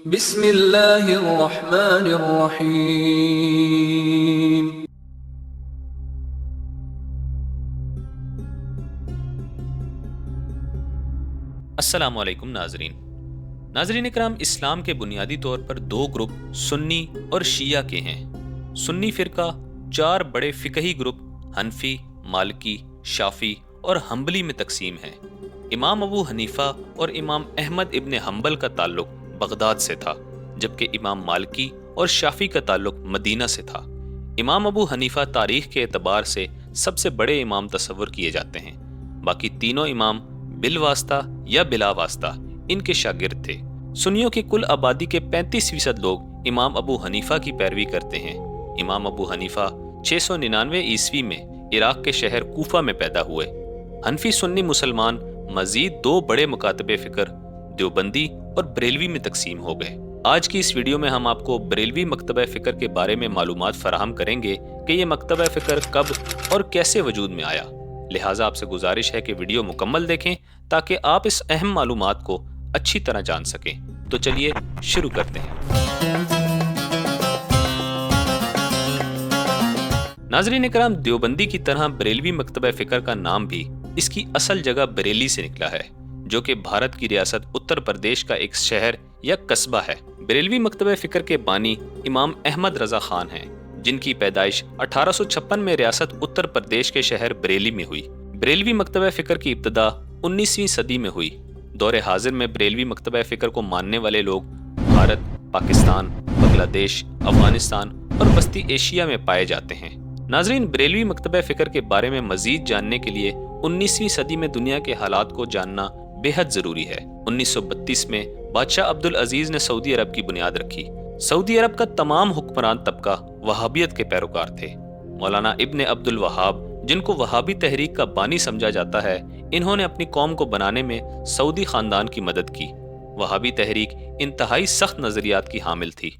بسم اللہ الرحمن الرحیم۔ السلام علیکم ناظرین اکرام، اسلام کے بنیادی طور پر دو گروپ سنی اور شیعہ کے ہیں۔ سنی فرقہ چار بڑے فقہی گروپ حنفی، مالکی، شافعی اور حنبلی میں تقسیم ہے۔ امام ابو حنیفہ اور امام احمد ابن حنبل کا تعلق بغداد سے تھا، جبکہ امام مالکی اور شافعی کا تعلق مدینہ سے تھا۔ امام ابو حنیفہ تاریخ کے اعتبار سے سب سے بڑے امام تصور کیے جاتے ہیں، باقی تینوں امام بالواسطہ یا بلا واسطہ ان کے شاگرد تھے۔ سنیوں کی کل آبادی کے 35% لوگ امام ابو حنیفہ کی پیروی کرتے ہیں۔ امام ابو حنیفہ 699 عیسوی میں عراق کے شہر کوفہ میں پیدا ہوئے۔ حنفی سنی مسلمان مزید دو بڑے مکاتب فکر دیوبندی اور بریلوی میں تقسیم ہو گئے۔ آج کی اس ویڈیو میں ہم آپ کو بریلوی مکتبہ فکر کے بارے میں معلومات فراہم کریں گے کہ یہ مکتبہ فکر کب اور کیسے وجود میں آیا۔ لہٰذا آپ سے گزارش ہے کہ ویڈیو مکمل دیکھیں تاکہ آپ اس اہم معلومات کو اچھی طرح جان سکیں۔ تو چلیے شروع کرتے ہیں۔ ناظرین اکرام، دیوبندی کی طرح بریلوی مکتبہ فکر کا نام بھی اس کی اصل جگہ بریلی سے نکلا ہے، جو کہ بھارت کی ریاست اتر پردیش کا ایک شہر یا قصبہ ہے۔ بریلوی مکتبہ فکر کے بانی امام احمد رضا خان ہیں، جن کی پیدائش 1856 میں ریاست اتر پردیش کے شہر بریلی میں ہوئی۔ بریلوی مکتبہ فکر کی ابتدا 19ویں صدی میں ہوئی۔ دور حاضر میں بریلوی مکتبہ فکر کو ماننے والے لوگ بھارت، پاکستان، بنگلہ دیش، افغانستان اور وسطی ایشیا میں پائے جاتے ہیں۔ ناظرین، بریلوی مکتبہ فکر کے بارے میں مزید جاننے کے لیے 19ویں صدی میں دنیا کے حالات کو جاننا بے حد ضروری ہے۔ 1932 میں بادشاہ عبدالعزیز نے سعودی عرب کی بنیاد رکھی۔ سعودی عرب کا تمام حکمران طبقہ وہابیت کے پیروکار تھے۔ مولانا ابن عبد الوہاب، جن کو وہابی تحریک کا بانی سمجھا جاتا ہے، انہوں نے اپنی قوم کو بنانے میں سعودی خاندان کی مدد کی۔ وہابی تحریک انتہائی سخت نظریات کی حامل تھی۔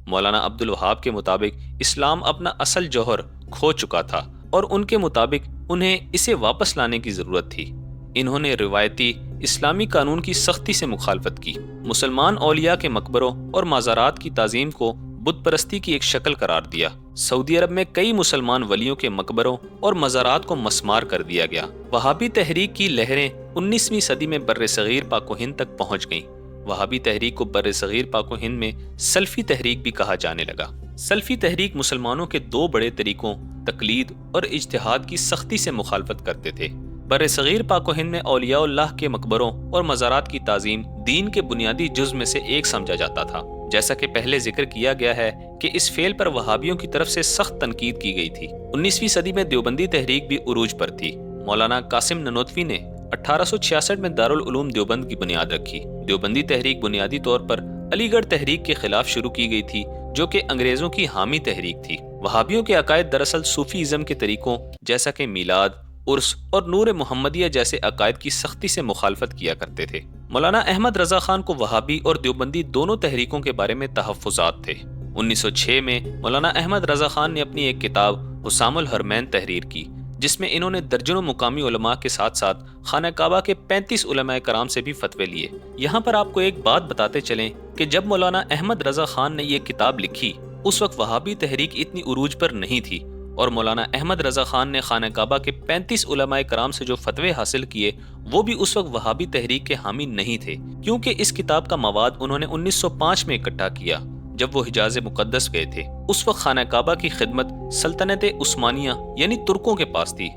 مولانا عبد الوہاب کے مطابق اسلام اپنا اصل جوہر کھو چکا تھا اور ان کے مطابق انہیں اسے واپس لانے کی ضرورت تھی۔ انہوں نے روایتی اسلامی قانون کی سختی سے مخالفت کی۔ مسلمان اولیاء کے مقبروں اور مزارات کی تعظیم کو بت پرستی کی ایک شکل قرار دیا۔ سعودی عرب میں کئی مسلمان ولیوں کے مقبروں اور مزارات کو مسمار کر دیا گیا۔ وہابی تحریک کی لہریں 19ویں صدی میں بر صغیر پاک و ہند تک پہنچ گئیں۔ وہابی تحریک کو بر صغیر پاک و ہند میں سلفی تحریک بھی کہا جانے لگا۔ سلفی تحریک مسلمانوں کے دو بڑے طریقوں تقلید اور اجتہاد کی سختی سے مخالفت کرتے تھے۔ بر صغیر پاک و ہند میں اولیاء اللہ کے مقبروں اور مزارات کی تعظیم دین کے بنیادی جز میں سے ایک سمجھا جاتا تھا۔ جیسا کہ پہلے ذکر کیا گیا ہے کہ اس فعل پر وہابیوں کی طرف سے سخت تنقید کی گئی تھی۔ 19ویں صدی میں دیوبندی تحریک بھی عروج پر تھی۔ مولانا قاسم ننوتوی نے 1866 میں دارالعلوم دیوبند کی بنیاد رکھی۔ دیوبندی تحریک بنیادی طور پر علی گڑھ تحریک کے خلاف شروع کی گئی تھی، جو کہ انگریزوں کی حامی تحریک تھی۔ وہابیوں کے عقائد دراصل صوفی ازم کے طریقوں جیسا کہ میلاد، عرس اور نور محمدیہ جیسے عقائد کی سختی سے مخالفت کیا کرتے تھے۔ مولانا احمد رضا خان کو وہابی اور دیوبندی دونوں تحریکوں کے بارے میں تحفظات تھے۔ 1906 میں مولانا احمد رضا خان نے اپنی ایک کتاب حسام الحرمین تحریر کی، جس میں انہوں نے درجنوں مقامی علماء کے ساتھ ساتھ خانہ کعبہ کے 35 علماء کرام سے بھی فتوے لیے۔ یہاں پر آپ کو ایک بات بتاتے چلیں کہ جب مولانا احمد رضا خان نے یہ کتاب لکھی، اس وقت وہابی تحریک اتنی عروج پر نہیں تھی، اور مولانا احمد رضا خان نے خانہ کعبہ کے 35 علماء کرام سے جو فتوے حاصل کیے وہ بھی اس وقت وہابی تحریک کے حامی نہیں تھے، کیونکہ اس کتاب کا مواد انہوں نے 1905 میں اکٹھا کیا جب وہ حجاز مقدس گئے تھے۔ اس وقت خانہ کعبہ کی خدمت سلطنت عثمانیہ یعنی ترکوں کے پاس تھی۔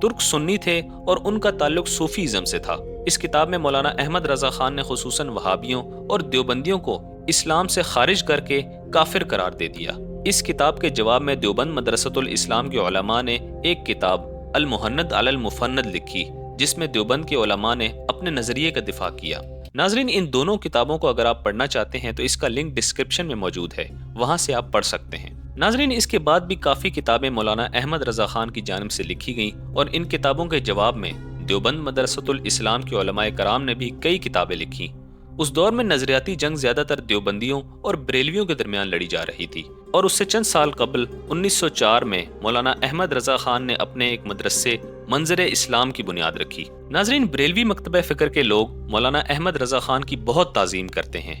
ترک سنی تھے اور ان کا تعلق صوفی ازم سے تھا۔ اس کتاب میں مولانا احمد رضا خان نے خصوصاً وہابیوں اور دیوبندیوں کو اسلام سے خارج کر کے کافر قرار دے دیا۔ اس کتاب کے جواب میں دیوبند مدرسۃ الاسلام کے علماء نے ایک کتاب المہند علی المفند لکھی، جس میں دیوبند کے علماء نے اپنے نظریے کا دفاع کیا۔ ناظرین، ان دونوں کتابوں کو اگر آپ پڑھنا چاہتے ہیں تو اس کا لنک ڈسکرپشن میں موجود ہے، وہاں سے آپ پڑھ سکتے ہیں۔ ناظرین، اس کے بعد بھی کافی کتابیں مولانا احمد رضا خان کی جانب سے لکھی گئیں، اور ان کتابوں کے جواب میں دیوبند مدرسۃ الاسلام کے علماء کرام نے بھی کئی کتابیں لکھی۔ اس دور میں نظریاتی جنگ زیادہ تر دیوبندیوں اور بریلویوں کے درمیان لڑی جا رہی تھی، اور اس سے چند سال قبل 1904 میں مولانا احمد رضا خان نے اپنے ایک مدرسے منظر اسلام کی بنیاد رکھی۔ ناظرین، بریلوی مکتبہ فکر کے لوگ مولانا احمد رضا خان کی بہت تعظیم کرتے ہیں۔